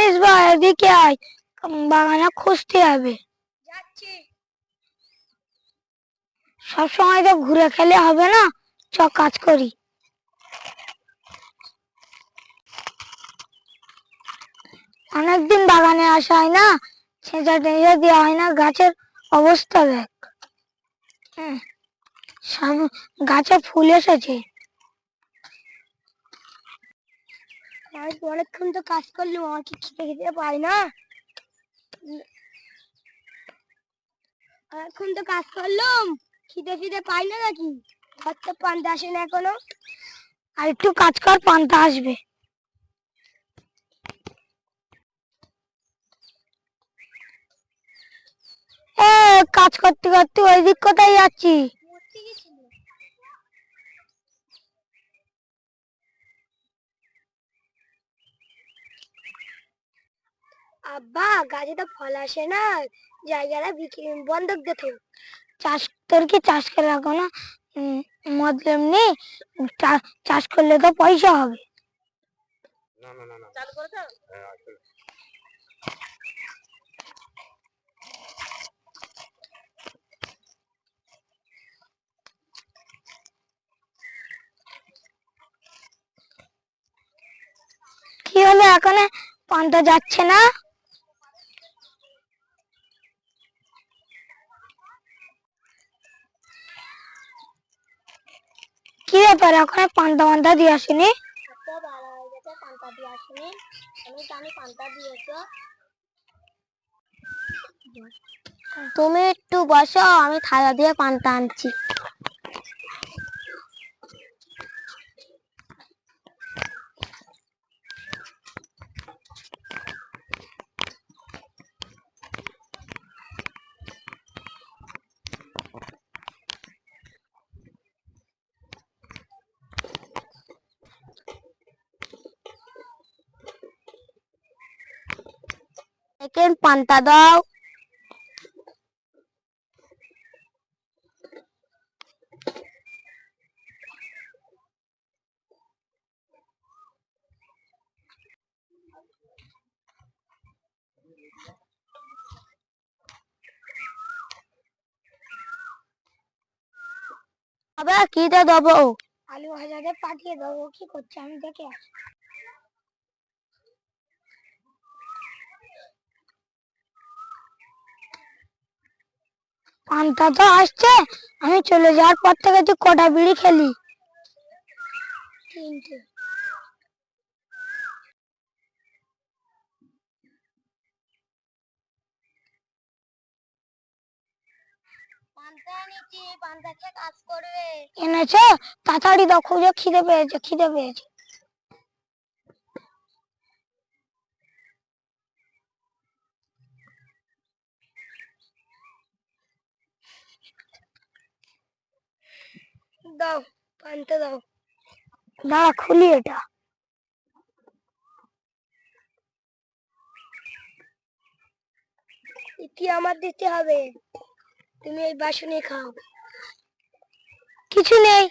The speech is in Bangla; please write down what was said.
মিসবা এদিকে আয়, বাগানে খুঁজতে হবে। যাচ্ছি। সব সময় তো ঘুরে খেলে হবে না, চ কাজ করি। অনেকদিন বাগানে আসা হয় না, ছেঁচা টেঁচা দেওয়া হয় না, গাছের অবস্থা দেখ। সব গাছে ফুল এসেছে। অনেকক্ষণ তো কাজ করলাম, আমার কি খিদে খিদে পাই না? অনেকক্ষণ তো কাজ করলাম, খিদে ফিদে পাই না নাকি? হয়তো পান্তা আসে না এখনো। আর একটু কাজ কর, পান্তা আসবে। কাজ করতে করতে ওই দিক কোথায় যাচ্ছি? আব্বা, গাছে তো ফল আসে না, জায়গাটা বিক্রি বন্ধক দে তো। চাষ তোর কি চাষ করে রাখো না? মতলব নেই, চাষ করলে তো পয়সা হবে। চালু করে দাও। কি হলো, এখানে পান্তা যাচ্ছে না? কি ব্যাপার, এখন পান্তা পান্তা দিয়ে আসেনি? তো ভালো হয়ে গেছে, পান্তা দিয়ে আসেনি। আমি জানি পান্তা দিয়েছো। তুমি একটু বসো, আমি থালা দিয়ে পান্তা আনছি। দেখেন, পান্তা দাও। আবার কি দেবো? আলু ভাজাতে পাঠিয়ে দেবো, কি করছে আমি দেখে আসি। পান্তা তো আসছে, আমি চলে যাওয়ার পর থেকে তুই কটা বিড়ি খেলি? 3টে। পান্তা এনেছি, পান্তা খেয়ে কাজ করবে। এনেছো? তাড়াতাড়ি দাও, খুঁজে, খিদে পেয়েছে, খিদে পেয়েছে। দাও, পান্তা দাও। দাঁড়া, খুলি এটা। এটি আমার দিতে হবে, তুমি এই বাসনে খাও। কিছু নেই,